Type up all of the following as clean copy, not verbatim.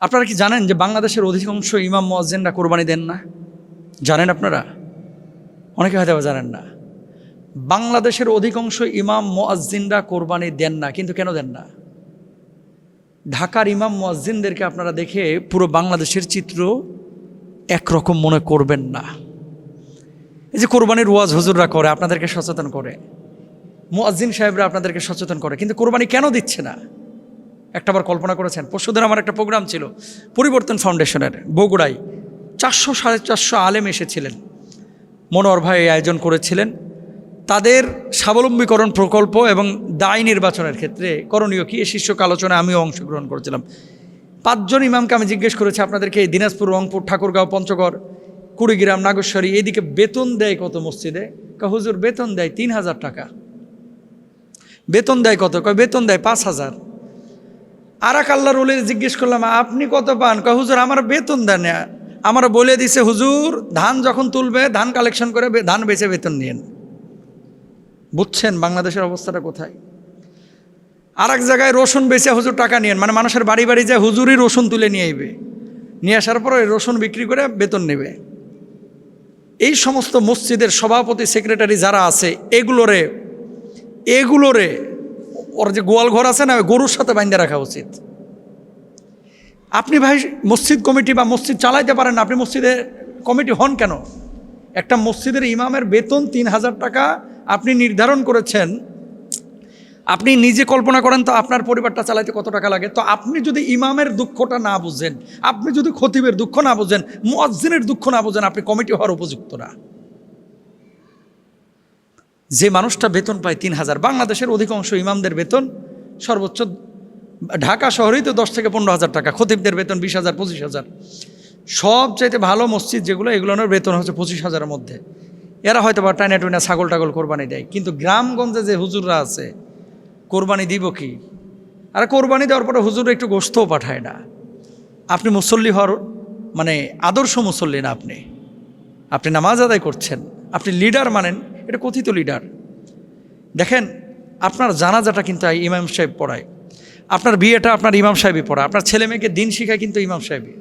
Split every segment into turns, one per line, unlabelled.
আপনারা কি জানেন যে বাংলাদেশের অধিকাংশ ইমাম মুয়াজ্জিনরা কোরবানি দেন না? জানেন আপনারা? অনেকে হয়তো জানেন না। বাংলাদেশের অধিকাংশ ইমাম মুয়াজ্জিনরা কোরবানি দেন না। কিন্তু কেন দেন না? ঢাকার ইমাম মুয়াজ্জিনদেরকে আপনারা দেখে পুরো বাংলাদেশের চিত্র একরকম মনে করবেন না। এই যে কোরবানির ওয়াজ হুজুররা করে, আপনাদেরকে সচেতন করে, মুয়াজ্জিন সাহেবরা আপনাদেরকে সচেতন করে, কিন্তু কোরবানি কেন দিচ্ছে না? একটাবার কল্পনা করেছেন? পরশুদিন আমার একটা প্রোগ্রাম ছিল পরিবর্তন ফাউন্ডেশনের বগুড়ায়, 400-450 আলেম এসেছিলেন। মনোহর ভাই আয়োজন করেছিলেন। তাদের স্বাবলম্বীকরণ প্রকল্প এবং দায় নির্বাচনের ক্ষেত্রে করণীয় কী, এই শীর্ষক আলোচনায় আমিও অংশগ্রহণ করেছিলাম। 5 জন ইমামকে আমি জিজ্ঞেস করেছি, আপনাদেরকে এই দিনাজপুর, রংপুর, ঠাকুরগাঁও, পঞ্চগড়, কুড়িগ্রাম, নাগেশ্বরী এদিকে বেতন দেয় কত মসজিদে? হুজুর বেতন দেয় 3000 টাকা। বেতন দেয় কত? বেতন দেয় 5000। আর এক আল্লাহর ওলির জিজ্ঞেস করলাম, আপনি কত পান? হুজুর আমার বেতন দেন না, আমার বলে দিছে হুজুর ধান যখন তুলবে ধান কালেকশন করে ধান বেচে বেতন নিয়েন। বুঝছেন বাংলাদেশের অবস্থাটা কোথায়? আর এক জায়গায় রসুন বেচে হুজুর টাকা নিয়েন, মানে মানুষের বাড়ি বাড়ি যায় হুজুরই রসুন তুলে নিয়ে আইবে, নিয়ে আসার পর ওই রসুন বিক্রি করে বেতন নেবে। এই সমস্ত মসজিদের সভাপতি, সেক্রেটারি যারা আছে, এগুলোরে ওর যে গোয়াল ঘর আছে না, গরুর সাথে বাইন্ধে রাখা উচিত। আপনি ভাই মসজিদ কমিটি বা মসজিদ চালাইতে পারেন না, আপনি মসজিদের কমিটি হন কেন? একটা মসজিদের ইমামের বেতন 3000 টাকা আপনি নির্ধারণ করেছেন। আপনি নিজে কল্পনা করেন তো আপনার পরিবারটা চালাইতে কত টাকা লাগে। তো আপনি যদি ইমামের দুঃখটা না বুঝেন, আপনি যদি খতিবের দুঃখ না বুঝেন, মুয়াজ্জিনের দুঃখ না বুঝেন, আপনি কমিটি হওয়ার উপযুক্ত না। যে মানুষটা বেতন পায় 3000, বাংলাদেশের অধিকাংশ ইমামদের বেতন সর্বোচ্চ ঢাকা শহরেই তো 10 থেকে 15,000 টাকা, খতিবদের বেতন 20,000, 25,000। সবচাইতে ভালো মসজিদ যেগুলো, এগুলোর বেতন হচ্ছে 25,000-এর মধ্যে। এরা হয়তো বা টাইনা টুইনা ছাগল টাগল কোরবানি দেয়, কিন্তু গ্রামগঞ্জে যে হুজুররা আছে কোরবানি দিব কি? আর কোরবানি দেওয়ার পরে হুজুর একটু গোশতও পাঠায় না। আপনি মুসল্লি হওয়ার মানে আদর্শ মুসল্লি না। আপনি নামাজ আদায় করছেন, আপনি লিডার মানেন, এটা কথিত লিডার। দেখেন, আপনার জানাজাটা কিন্তু ইমাম সাহেব পড়ায়, আপনার বিয়েটা আপনার ইমাম সাহেবই পড়ায়, আপনার ছেলে মেয়েকে দিন শিখায় কিন্তু ইমাম সাহেবই।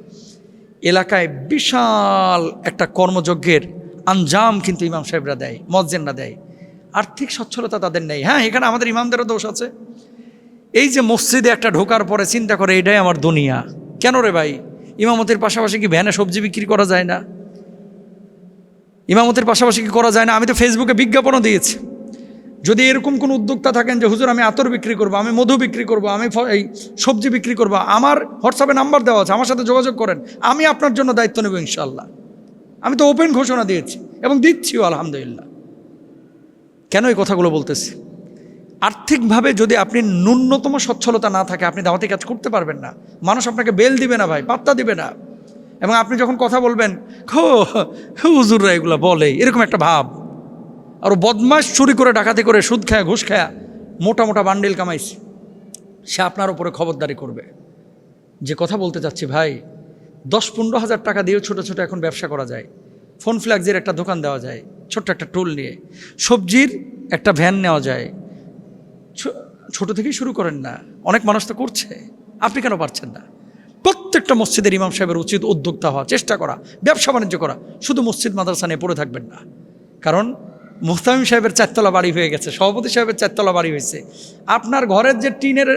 এলাকায় বিশাল একটা কর্মযজ্ঞের আঞ্জাম কিন্তু ইমাম সাহেবরা দেয়, মুয়াজ্জিনরা দেয়। আর্থিক সচ্ছলতা তাদের নেই। হ্যাঁ, এখানে আমাদের ইমামদেরও দোষ আছে। এই যে মসজিদে একটা ঢোকার পরে চিন্তা করে এটাই আমার দুনিয়া। কেন রে ভাই? ইমামতের পাশাপাশি কি ভ্যানে সবজি বিক্রি করা যায় না? ইমামতের পাশাপাশি কি করা যায় না? আমি তো ফেসবুকে বিজ্ঞাপনও দিয়েছি, যদি এরকম কোনো উদ্যোক্তা থাকেন যে হুজুর আমি আতর বিক্রি করবো, আমি মধু বিক্রি করবো, আমি এই সবজি বিক্রি করবো, আমার হোয়াটসঅ্যাপে নাম্বার দেওয়া আছে, আমার সাথে যোগাযোগ করেন, আমি আপনার জন্য দায়িত্ব নেব ইনশাল্লাহ। আমি তো ওপেন ঘোষণা দিয়েছি এবং দিচ্ছিও আলহামদুলিল্লাহ। কেন এই কথাগুলো বলতেছি? আর্থিকভাবে যদি আপনি ন্যূনতম সচ্ছলতা না থাকে, আপনি দাওয়াতি কাজ করতে পারবেন না। মানুষ আপনাকে বেল দিবে না ভাই, পাত্তা দিবে না। এবং আপনি যখন কথা বলবেন, হুজুররা এগুলো বলে, এরকম একটা ভাব। আর বদমাশ চুরি করে, ডাকাতি করে, সুদ খায়া, ঘুষ খায়া মোটা মোটা বান্ডিল কামাইছে, সে আপনার উপরে খবরদারি করবে। যে কথা বলতে চাচ্ছি ভাই, 10-15 হাজার টাকা দিয়েও ছোট ছোট এখন ব্যবসা করা যায়। ফোন ফ্ল্যাক্সের একটা দোকান দেওয়া যায়, ছোট্ট একটা টুল নিয়ে সবজির একটা ভ্যান নেওয়া যায়। ছোট থেকেই শুরু করেন না, অনেক মানুষ তো করছে, আপনি কেন পারছেন না? প্রত্যেকটা মসজিদের ইমাম সাহেবের উচিত উদ্যোক্তা হওয়া, চেষ্টা করা, ব্যবসা বাণিজ্য করা। শুধু মসজিদ মাদ্রাসা নিয়ে পড়ে থাকবেন না। কারণ মুহতামিম সাহেবের 4তলা বাড়ি হয়ে গেছে, সভাপতি সাহেবের 4তলা বাড়ি হয়েছে। আপনার ঘরের যে টিনের,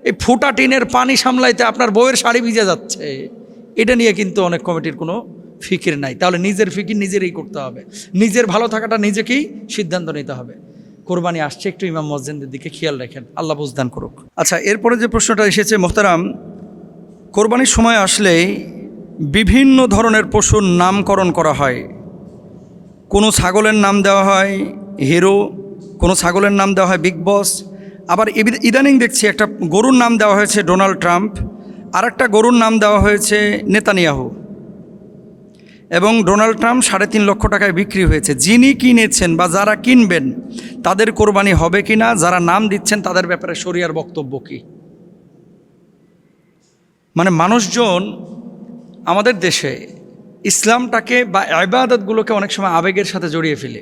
এই ফুটা টিনের পানি সামলাইতে আপনার বউয়ের শাড়ি ভিজে যাচ্ছে, এটা নিয়ে কিন্তু অনেক কমিটির কোনো ফিকির নাই। তাহলে নিজের ফিকির নিজেরই করতে হবে, নিজের ভালো থাকাটা নিজেকেই সিদ্ধান্ত নিতে হবে। কোরবানি আসছে, একটু ইমাম মুয়াজ্জিনদের দিকে খেয়াল রাখেন, আল্লাহ বুঝদান করুক। আচ্ছা, এরপরে যে প্রশ্নটা এসেছে মোহতারাম, কোরবানির সময় আসলেই বিভিন্ন ধরনের পশুর নামকরণ করা হয়। কোনো ছাগলের নাম দেওয়া হয় হিরো, কোনো ছাগলের নাম দেওয়া হয় বিগ বস, আবার ইদানিং দেখছি একটা গরুর নাম দেওয়া হয়েছে ডোনাল্ড ট্রাম্প, আর একটা গরুর নাম দেওয়া হয়েছে নেতানিয়াহু। এবং ডোনাল্ড ট্রাম্প 3.5 লক্ষ টাকায় বিক্রি হয়েছে। যিনি কিনেছেন বা যারা কিনবেন তাদের কোরবানি হবে কি না, যারা নাম দিচ্ছেন তাদের ব্যাপারে শরিয়ার বক্তব্য কী? মানে মানুষজন আমাদের দেশে ইসলামটাকে বা ইবাদতগুলোকে অনেক সময় আবেগের সাথে জড়িয়ে ফেলে।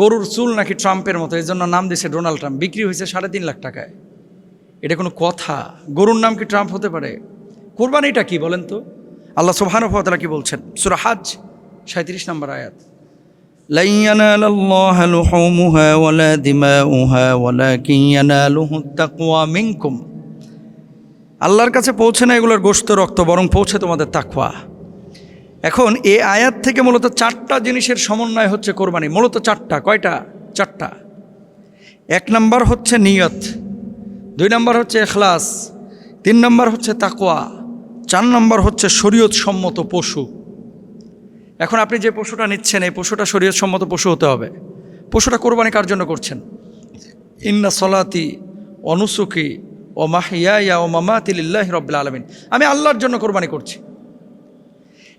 গরুর চুল নাকি ট্রাম্পের মতো, এই জন্য নাম দিয়েছে ডোনাল্ড ট্রাম্প, বিক্রি হয়েছে 3.5 লাখ টাকায়। এটা কোনো কথা? গরুর নাম কি ট্রাম্প হতে পারে? কোরবানিটা কি বলেন তো? আল্লাহ সুবহানাহু ওয়া তাআলা কি বলছেন? সূরা হজ 37 নম্বর আয়াত,
لن ينال الله لحومها ولا دماؤها ولكن يناله التقوى منكم।
আল্লাহর কাছে পৌঁছে না এগুলোর গোশত রক্ত, বরং পৌঁছে তোমাদের তাকওয়া। এখন এই আয়াত থেকে মূলত 4টা জিনিসের সমন্বয় হচ্ছে কোরবানি। মূলত 4টা। কয়টা? 4টা। 1 নম্বর হচ্ছে নিয়ত, 2 নম্বর হচ্ছে ইখলাস, 3 নম্বর হচ্ছে তাকওয়া, 4 নম্বর হচ্ছে শরীয়ত সম্মত পশু। এখন আপনি যে পশুটা নিচ্ছেন এই পশুটা শরীয়ত সম্মত পশু হতে হবে। পশুটা কোরবানি কার জন্য করছেন? ইন্না সলাতি ওয়া নুসুকি ওয়া মাহইয়ায়া ওয়া মামাতি লিল্লাহি রাব্বিল আলামিন, আমি আল্লাহর জন্য কোরবানি করছি।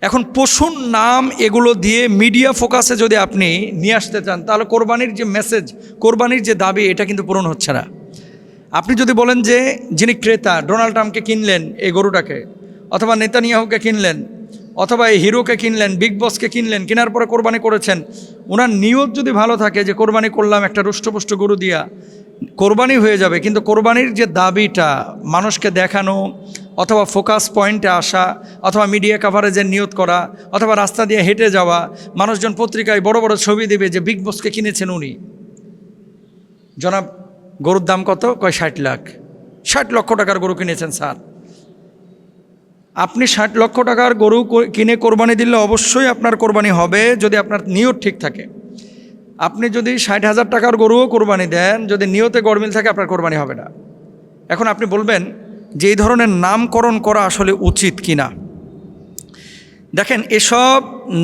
এখন পশুর নাম এগুলো দিয়ে মিডিয়া ফোকাসে যদি আপনি নিয়ে আসতে চান, তাহলে কোরবানির যে মেসেজ, কোরবানির যে দাবি, এটা কিন্তু পূরণ হচ্ছে না। আপনি যদি বলেন যে যিনি ক্রেতা, ডোনাল্ড ট্রাম্পকে কিনলেন এই গরুটাকে, অথবা নেতানিয়াহুকে কিনলেন, অথবা এই হিরোকে কিনলেন, বিগ বসকে কিনলেন, কেনার পরে কোরবানি করেছেন, ওনার নিয়ত যদি ভালো থাকে যে কোরবানি করলাম একটা রুষ্টপুষ্ট গরু দিয়া, কোরবানি হয়ে যাবে। কিন্তু কোরবানির যে দাবিটা, মানুষকে দেখানো, অথবা ফোকাস পয়েন্টে আসা, অথবা মিডিয়া কাভারেজের নিয়ত করা, অথবা রাস্তা দিয়ে হেঁটে যাওয়া, মানুষজন পত্রিকায় বড় বড় ছবি দেবে যে বিগ বসকে কিনেছেন উনি। জনাব, গরুর দাম কত? কয় 60 লাখ। 60 লক্ষ টাকার গরু কিনেছেন স্যার। আপনি 60 লক্ষ টাকার গরু কিনে কোরবানি দিলে অবশ্যই আপনার কোরবানি হবে যদি আপনার নিয়ত ঠিক থাকে। আপনি যদি 60,000 টাকার গরুও কোরবানি দেন, যদি নিয়তে গরমিল থাকে, আপনার কোরবানি হবে না। এখন আপনি বলবেন যে এই ধরনের নামকরণ করা আসলে উচিত কিনা। দেখেন, এসব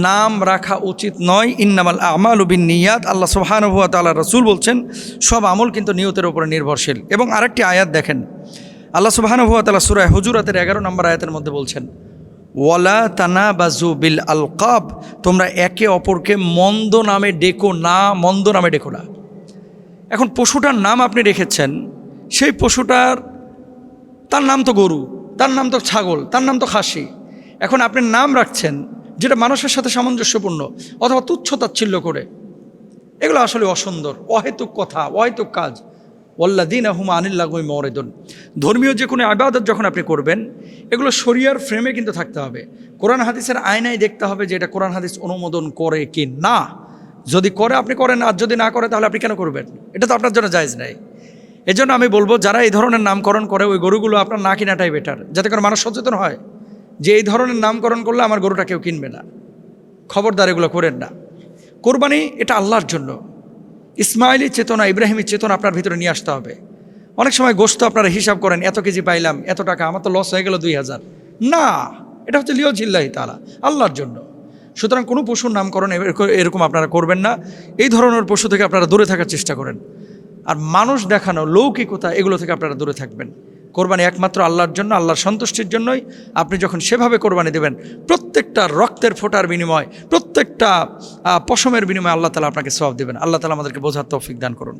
নাম রাখা উচিত নয়। ইন্নামাল আমালু বিন্নিয়াত, আল্লাহ সুবহানাহু ওয়া তাআলা, রাসূল বলছেন সব আমল কিন্তু নিয়তের উপরে নির্ভরশীল। এবং আরেকটি আয়াত দেখেন, আল্লাহ সুবহানাহু ওয়া তাআলা সূরা হুজুরাতের 11 নম্বর আয়াতের মধ্যে বলছেন, ওয়ালা তানাবাজু বিল আলকাব, তোমরা একে অপরকে মন্দ নামে ডেকো না, মন্দ নামে ডেকো না। এখন পশুটার নাম আপনি রেখেছেন, সেই পশুটার, তার নাম তো গরু, তার নাম তো ছাগল, তার নাম তো খাসি। এখন আপনি নাম রাখছেন যেটা মানুষের সাথে সামঞ্জস্যপূর্ণ, অথবা তুচ্ছ তাচ্ছিল্য করে, এগুলো আসলে অসুন্দর, অহেতুক কথা, অহেতুক কাজ। ওয়াল্লাযীনা হুম আনিল লাগওয়ি মুরিদুন। ধর্মীয় যে কোনো ইবাদত যখন আপনি করবেন, এগুলো শরিয়ার ফ্রেমে কিন্তু থাকতে হবে। কোরআন হাদিসের আয়নায় দেখতে হবে যে এটা কোরআন হাদিস অনুমোদন করে কি না। যদি করে আপনি করেন, আর যদি না করে তাহলে আপনি কেন করবেন? এটা তো আপনার জন্য জায়েজ নাই। এজন্য আমি বলবো, যারা এই ধরনের নামকরণ করে, ওই গরুগুলো আপনার না কেনাটাই বেটার, যাতে করে মানুষ সচেতন হয় যে এই ধরনের নামকরণ করলে আমার গরুটা কেউ কিনবে না। খবরদার এগুলো করেন না। কোরবানি এটা আল্লাহর জন্য। ইসমাইলি চেতনা, ইব্রাহিমী চেতনা আপনার ভিতরে নিয়ে আসতে হবে। অনেক সময় গোশত আপনারা হিসাব করেন, এত কেজি পাইলাম, এত টাকা, আমার তো লস হয়ে গেল 2000। না, এটা হচ্ছে লিওজিল্লাহি তাআলা, আল্লাহর জন্য। সুতরাং কোনো পশুর নামকরণ এরকম আপনারা করবেন না। এই ধরনের পশু থেকে আপনারা দূরে থাকার চেষ্টা করেন। আর মানুষ দেখানো, লৌকিকতা, এগুলো থেকে আপনারা দূরে থাকবেন। কোরবানি একমাত্র আল্লাহর জন্য, আল্লাহর সন্তুষ্টির জন্যই। আপনি যখন সেভাবে কোরবানি দেবেন, প্রত্যেকটা রক্তের ফোঁটার বিনিময়, প্রত্যেকটা পশমের বিনিময়ে আল্লাহ তাআলা আপনাকে সওয়াব দেবেন। আল্লাহ তাআলা আমাদেরকে বোঝার তৌফিক দান করুন।